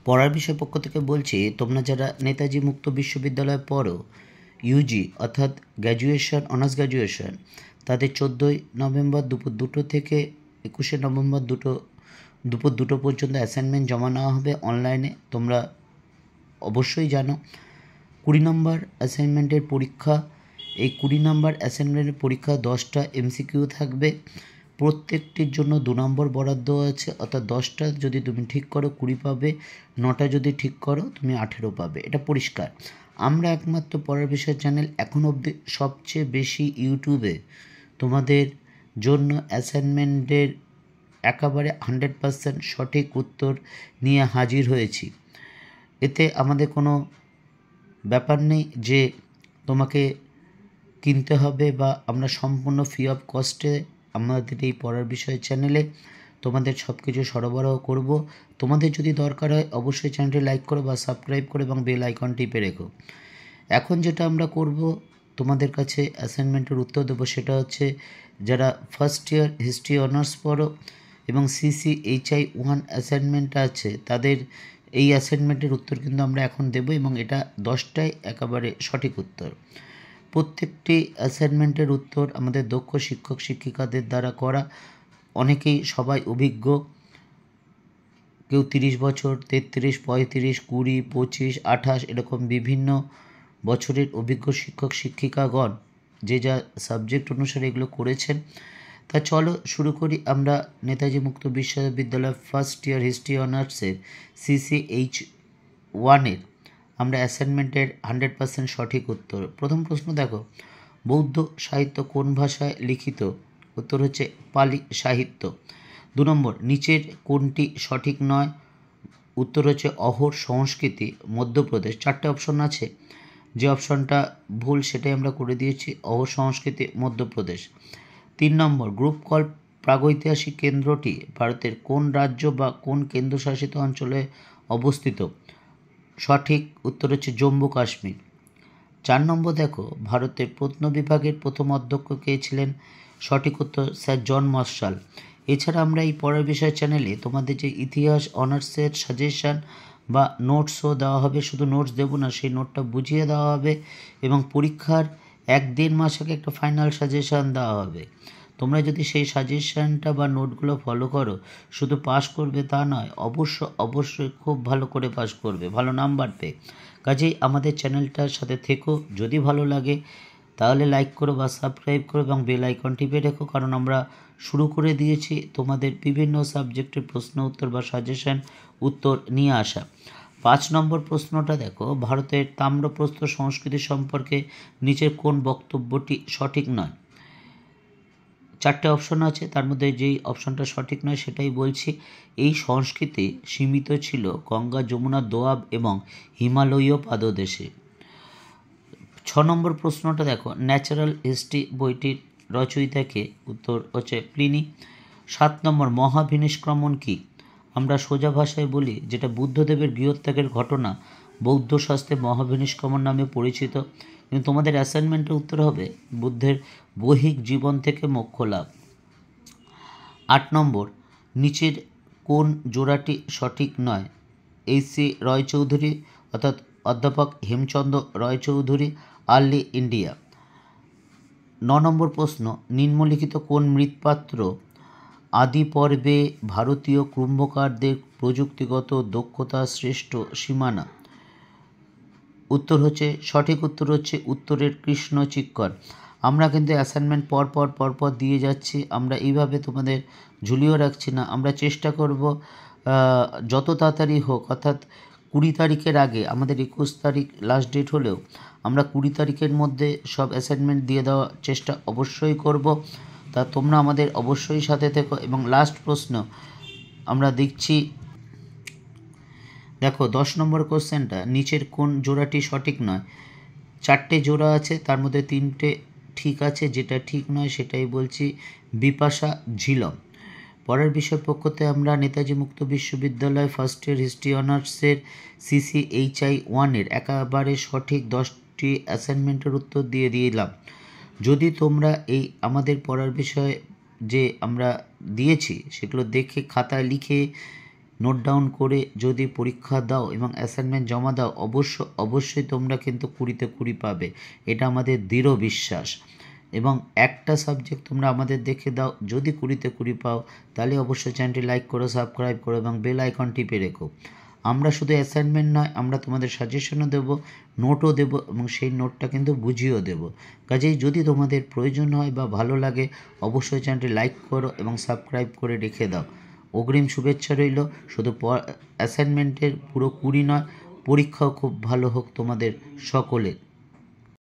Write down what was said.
পড়ার বিষয় পক্ষ থেকে বলছি, তোমরা যারা নেতাজি মুক্ত বিশ্ববিদ্যালয়ে পড়ো ইউজি অর্থাৎ গ্র্যাজুয়েশন, অনার্স গ্র্যাজুয়েশন, তাদের 14ই নভেম্বর দুপুর 2টো থেকে 21শে নভেম্বর দুপুর 2টো পর্যন্ত অ্যাসাইনমেন্ট জমা নেওয়া হবে অনলাইনে। তোমরা অবশ্যই জানো 20 নম্বর অ্যাসাইনমেন্টের পরীক্ষা। এই 20 নম্বর অ্যাসাইনমেন্টের পরীক্ষা 10টা এমসিকিউ থাকবে, প্রত্যেকটির জন্য 2 নম্বর বরাদ্দ আছে, অর্থাৎ 10টা যদি তুমি ঠিক করো 20 পাবে, 9টা যদি ঠিক করো তুমি 18 পাবে। এটা পরিষ্কার। আমরা একমাত্র পড়ার বিষয় চ্যানেল এখন অবধি সবচেয়ে বেশি ইউটিউবে তোমাদের জন্য অ্যাসাইনমেন্টের একেবারে 100% সঠিক উত্তর নিয়ে হাজির হয়েছি। এতে আমাদের কোনো ব্যাপার নেই যে তোমাকে কিনতে হবে, বা আমরা সম্পূর্ণ ফ্রি অফ কস্টে আমাদের এই পড়ার বিষয় চ্যানেলে তোমাদের সব কিছু সরবরাহ করব। তোমাদের যদি দরকার হয় অবশ্যই চ্যানেলটি লাইক করো বা সাবস্ক্রাইব করো এবং বেল আইকন টিপে রেখো। এখন যেটা আমরা করব, তোমাদের কাছে অ্যাসাইনমেন্টের উত্তর দেবো, সেটা হচ্ছে যারা ফার্স্ট ইয়ার হিস্ট্রি অনার্স পড়ো এবং CCHI 1 অ্যাসাইনমেন্ট আছে, তাদের এই অ্যাসাইনমেন্টের উত্তর কিন্তু আমরা এখন দেবো, এবং এটা 10টাই একেবারে সঠিক উত্তর। প্রত্যেকটি অ্যাসাইনমেন্টের উত্তর আমাদের দক্ষ শিক্ষক শিক্ষিকাদের দ্বারা করা। অনেকেই সবাই অভিজ্ঞ, কেউ 30 বছর, 33, 35, 20, 25, 28 এরকম বিভিন্ন বছরের অভিজ্ঞ শিক্ষক শিক্ষিকাগণ যে যা সাবজেক্ট অনুসারে এগুলো করেছেন। তা চলো শুরু করি। আমরা নেতাজি মুক্ত বিশ্ববিদ্যালয় ফার্স্ট ইয়ার হিস্ট্রি অনার্সের CCH 1-এর আমরা অ্যাসাইনমেন্টের 100% সঠিক উত্তর। প্রথম প্রশ্ন দেখো, বৌদ্ধ সাহিত্য কোন ভাষায় লিখিত? উত্তর হচ্ছে পালি সাহিত্য। 2 নম্বর, নিচের কোনটি সঠিক নয়? উত্তর হচ্ছে অহোর সংস্কৃতি, মধ্যপ্রদেশ। 4টে অপশন আছে, যে অপশনটা ভুল সেটাই আমরা করে দিয়েছি, অহোর সংস্কৃতি, মধ্যপ্রদেশ। 3 নম্বর, গ্রুপ কল প্রাগৈতিহাসিক কেন্দ্রটি ভারতের কোন রাজ্য বা কোন কেন্দ্রশাসিত অঞ্চলে অবস্থিত? সঠিক উত্তর হচ্ছে জম্মু কাশ্মীর। 4 নম্বর দেখো, ভারতের প্রত্নবিভাগের প্রথম অধ্যক্ষ কে ছিলেন? সঠিক উত্তর স্যার জন মার্শাল। এছাড়া আমরা এই পড়ার বিষয় চ্যানেলে তোমাদের যে ইতিহাস অনার্সের সাজেশান বা নোটসও দেওয়া হবে, শুধু নোটস দেবো না, সেই নোটটা বুঝিয়ে দেওয়া হবে, এবং পরীক্ষার 1-1.5 মাস আগে একটা ফাইনাল সাজেশান দেওয়া হবে। তোমরা যদি সেই সাজেশানটা বা নোটগুলো ফলো করো, শুধু পাস করবে তা নয়, অবশ্যই খুব ভালো করে পাস করবে, ভালো নাম্বার পেয়ে। কাজেই আমাদের চ্যানেলটার সাথে থেকো। যদি ভালো লাগে তাহলে লাইক করো বা সাবস্ক্রাইব করো এবং বেল আইকন টিপে রেখো, কারণ আমরা শুরু করে দিয়েছি তোমাদের বিভিন্ন সাবজেক্টের প্রশ্ন উত্তর বা সাজেশন উত্তর নিয়ে আসা। 5 নম্বর প্রশ্নটা দেখো, ভারতের তাম্রপ্রস্তর সংস্কৃতি সম্পর্কে নিচের কোন বক্তব্যটি সঠিক নয়? 4টে অপশন আছে, তার মধ্যে যেই অপশনটা সঠিক নয় সেটাই বলছি। এই সংস্কৃতি সীমিত ছিল গঙ্গা, যমুনা, দোয়াব এবং হিমালয়ীয় পাদদেশে। 6 নম্বর প্রশ্নটা দেখো, ন্যাচারাল হিস্ট্রি বইটির রচয়িতাকে? উত্তর হচ্ছে প্লিনি। 7 নম্বর, মহাবিনিষ্ক্রমণ কি? আমরা সোজা ভাষায় বলি যেটা বুদ্ধদেবের গৃহত্যাগের ঘটনা বৌদ্ধ শাস্ত্রে মহাবিনিষ্ক্রমণ নামে পরিচিত। কিন্তু তোমাদের অ্যাসাইনমেন্টের উত্তর হবে বুদ্ধের বৈহিক জীবন থেকে মোক্ষ লাভ। 8 নম্বর, নিচের কোন জোড়াটি সঠিক নয়? AC রয়চৌধুরী অর্থাৎ অধ্যাপক হেমচন্দ্র রয়চৌধুরী, আর্লি ইন্ডিয়া। 9 নম্বর প্রশ্ন, নিম্নলিখিত কোন মৃৎপাত্র আদি পর্বে ভারতীয় কুম্ভকারদের প্রযুক্তিগত দক্ষতার শ্রেষ্ঠ সীমানা? উত্তর হচ্ছে, সঠিক উত্তর হচ্ছে উত্তরের কৃষ্ণ চিক্কর। আমরা কিন্তু অ্যাসাইনমেন্ট পর দিয়ে যাচ্ছি, আমরা এইভাবে তোমাদের ঝুলিয়েও রাখছি না। আমরা চেষ্টা করব যত তাড়াতাড়ি হোক, অর্থাৎ 20 তারিখের আগে, আমাদের 21 তারিখ লাস্ট ডেট হলেও আমরা 20 তারিখের মধ্যে সব অ্যাসাইনমেন্ট দিয়ে দেওয়ার চেষ্টা অবশ্যই করব। তা তোমরা আমাদের অবশ্যই সাথে থেকো। এবং লাস্ট প্রশ্ন আমরা দেখছি, দেখো 10 নম্বর কোশ্চেনটা, নিচের কোন জোড়াটি সঠিক নয়? 4টে জোড়া আছে, তার মধ্যে 3টে ঠিক আছে, যেটা ঠিক নয় সেটাই বলছি, বিপাশা ঝিলম। পরের বিষয় পক্ষতে আমরা নেতাজি মুক্ত বিশ্ববিদ্যালয় ফার্স্ট ইয়ার হিস্ট্রি অনার্সের CCHI 1-এর একেবারে সঠিক 10টি অ্যাসাইনমেন্টের উত্তর দিয়ে দিলাম। যদি তোমরা এই আমাদের পড়ার বিষয় যে আমরা দিয়েছি সেগুলো দেখে খাতায় লিখে নোট ডাউন করে যদি পরীক্ষা দাও এবং অ্যাসাইনমেন্ট জমা দাও অবশ্যই তোমরা কিন্তু 20তে 20 পাবে, এটা আমাদের দৃঢ় বিশ্বাস। এবং একটা সাবজেক্ট তোমরা আমাদের দেখে দাও, যদি 20তে 20 পাও তাহলে অবশ্যই চ্যানেলটি লাইক করো, সাবস্ক্রাইব করো এবং বেল আইকন টিপে রেখো। আমরা শুধু অ্যাসাইনমেন্ট নয়, আমরা তোমাদের সাজেশনও দেবো, নোটও দেবো এবং সেই নোটটা কিন্তু বুঝিয়েও দেবো। কাজেই যদি তোমাদের প্রয়োজন হয় বা ভালো লাগে অবশ্যই চ্যানেলটি লাইক করো এবং সাবস্ক্রাইব করে রেখে দাও। অগ্রিম শুভেচ্ছা রইল। শুধু অ্যাসাইনমেন্টের পুরো 20 নয়, পরীক্ষাও খুব ভালো হোক তোমাদের সকলের।